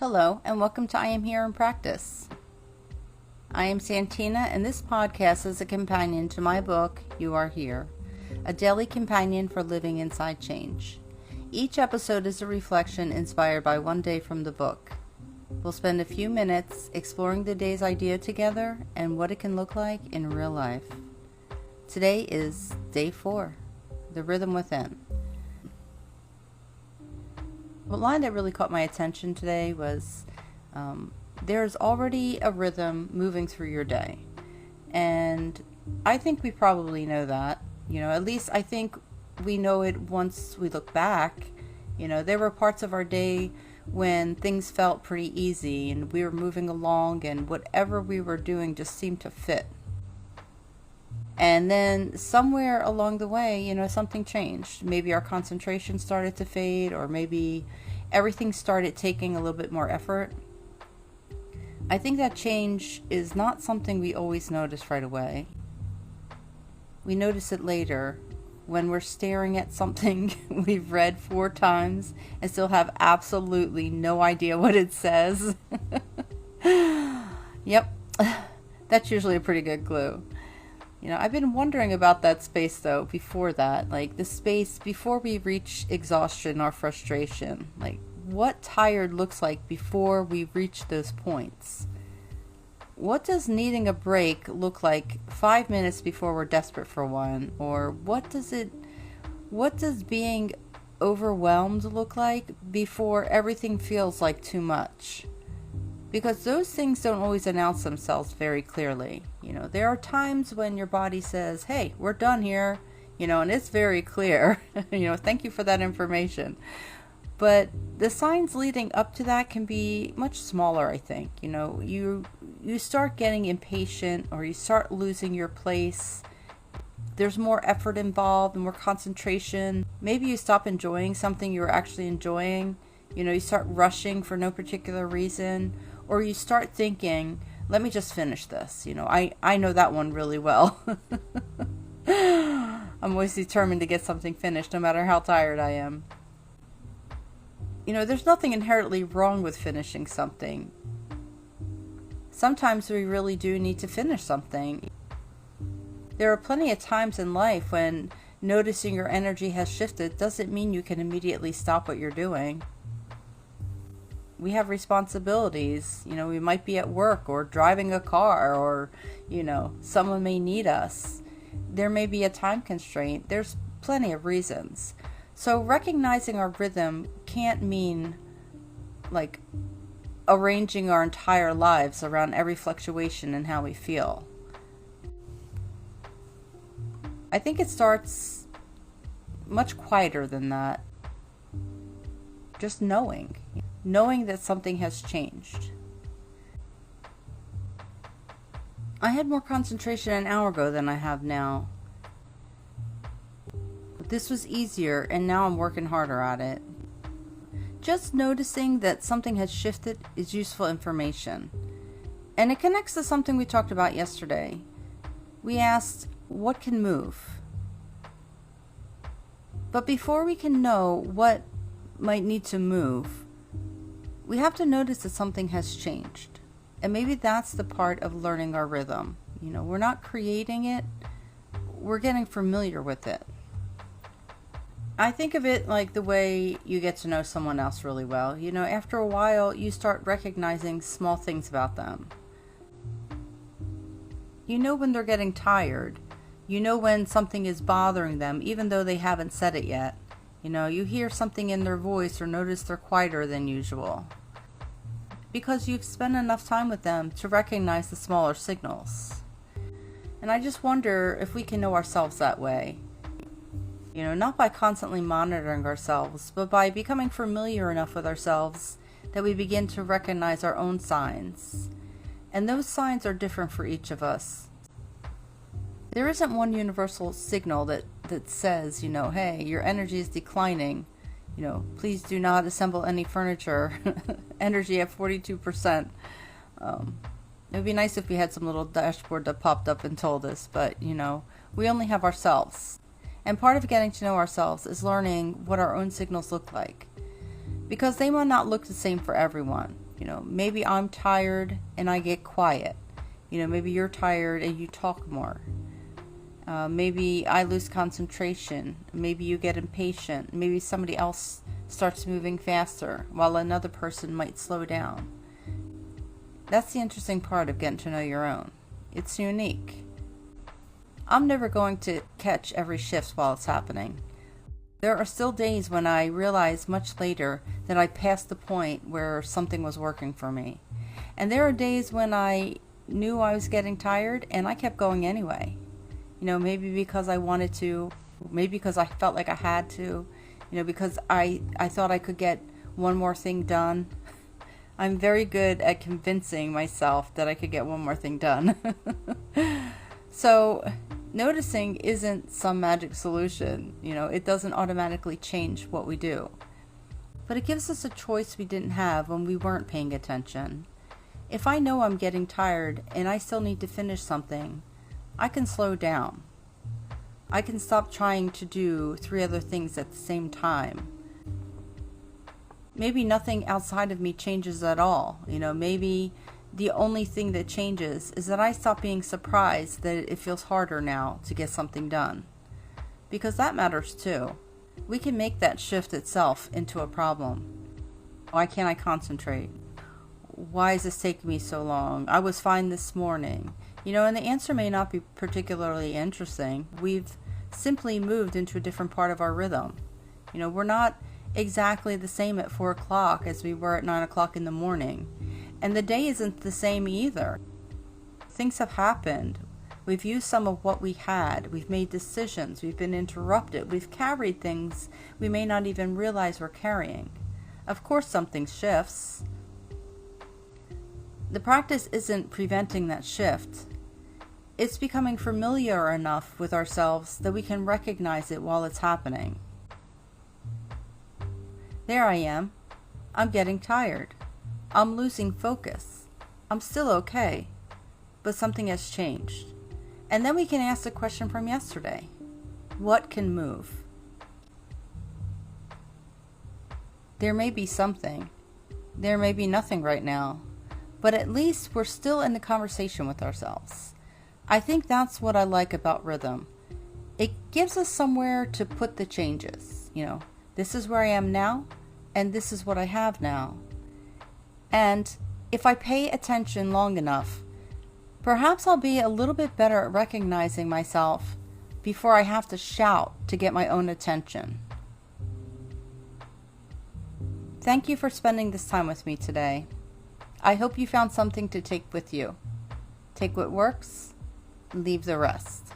Hello, and welcome to I Am Here in Practice. I am Santina, and this podcast is a companion to my book, You Are Here, a daily companion for living inside change. Each episode is a reflection inspired by one day from the book. We'll spend a few minutes exploring the day's idea together and what it can look like in real life. Today is day 4, the rhythm within. The line that really caught my attention today was, there's already a rhythm moving through your day. And I think we probably know that. At least I think we know it once we look back. There were parts of our day when things felt pretty easy and we were moving along and whatever we were doing just seemed to fit. And then somewhere along the way, something changed. Maybe our concentration started to fade, or maybe everything started taking a little bit more effort. I think that change is not something we always notice right away. We notice it later when we're staring at something we've read 4 times and still have absolutely no idea what it says. Yep, that's usually a pretty good clue. I've been wondering about that space though before that, like the space before we reach exhaustion or frustration, like what tired looks like before we reach those points. What does needing a break look like 5 minutes before we're desperate for one? Or what does being overwhelmed look like before everything feels like too much? Because those things don't always announce themselves very clearly. There are times when your body says, hey, we're done here, and it's very clear. Thank you for that information. But the signs leading up to that can be much smaller, I think. You start getting impatient, or you start losing your place. There's more effort involved, more concentration. Maybe you stop enjoying something you were actually enjoying. You start rushing for no particular reason. Or you start thinking, let me just finish this. I know that one really well. I'm always determined to get something finished, no matter how tired I am. There's nothing inherently wrong with finishing something. Sometimes we really do need to finish something. There are plenty of times in life when noticing your energy has shifted doesn't mean you can immediately stop what you're doing. We have responsibilities. We might be at work or driving a car, or, someone may need us. There may be a time constraint. There's plenty of reasons. So recognizing our rhythm can't mean like arranging our entire lives around every fluctuation in how we feel. I think it starts much quieter than that. Just knowing that something has changed. I had more concentration an hour ago than I have now. This was easier, and now I'm working harder at it. Just noticing that something has shifted is useful information. And it connects to something we talked about yesterday. We asked, what can move? But before we can know what might need to move, we have to notice that something has changed. And maybe that's the part of learning our rhythm. We're not creating it, we're getting familiar with it. I think of it like the way you get to know someone else really well. After a while, you start recognizing small things about them. When they're getting tired. When something is bothering them, even though they haven't said it yet. You hear something in their voice or notice they're quieter than usual. Because you've spent enough time with them to recognize the smaller signals. And I just wonder if we can know ourselves that way. Not by constantly monitoring ourselves, but by becoming familiar enough with ourselves that we begin to recognize our own signs. And those signs are different for each of us. There isn't one universal signal that says, hey, your energy is declining. Please do not assemble any furniture. Energy at 42%. It would be nice if we had some little dashboard that popped up and told us, but, we only have ourselves. And part of getting to know ourselves is learning what our own signals look like. Because they might not look the same for everyone. Maybe I'm tired and I get quiet. Maybe you're tired and you talk more. Maybe I lose concentration. Maybe you get impatient. Maybe somebody else starts moving faster while another person might slow down. That's the interesting part of getting to know your own. It's unique. I'm never going to catch every shift while it's happening. There are still days when I realize much later that I passed the point where something was working for me. And there are days when I knew I was getting tired and I kept going anyway. Maybe because I wanted to, maybe because I felt like I had to, because I thought I could get one more thing done. I'm very good at convincing myself that I could get one more thing done. So noticing isn't some magic solution. It doesn't automatically change what we do. But it gives us a choice we didn't have when we weren't paying attention. If I know I'm getting tired and I still need to finish something, I can slow down. I can stop trying to do 3 other things at the same time. Maybe nothing outside of me changes at all. Maybe the only thing that changes is that I stop being surprised that it feels harder now to get something done. Because that matters too. We can make that shift itself into a problem. Why can't I concentrate? Why is this taking me so long? I was fine this morning. And the answer may not be particularly interesting. We've simply moved into a different part of our rhythm. We're not exactly the same at 4 o'clock as we were at 9 o'clock in the morning. And the day isn't the same either. Things have happened. We've used some of what we had. We've made decisions. We've been interrupted. We've carried things we may not even realize we're carrying. Of course, something shifts. The practice isn't preventing that shift. It's becoming familiar enough with ourselves that we can recognize it while it's happening. There I am. I'm getting tired. I'm losing focus. I'm still okay, but something has changed. And then we can ask the question from yesterday. What can move? There may be something. There may be nothing right now, but at least we're still in the conversation with ourselves. I think that's what I like about rhythm. It gives us somewhere to put the changes. This is where I am now, and this is what I have now. And if I pay attention long enough, perhaps I'll be a little bit better at recognizing myself before I have to shout to get my own attention. Thank you for spending this time with me today. I hope you found something to take with you. Take what works, leave the rest.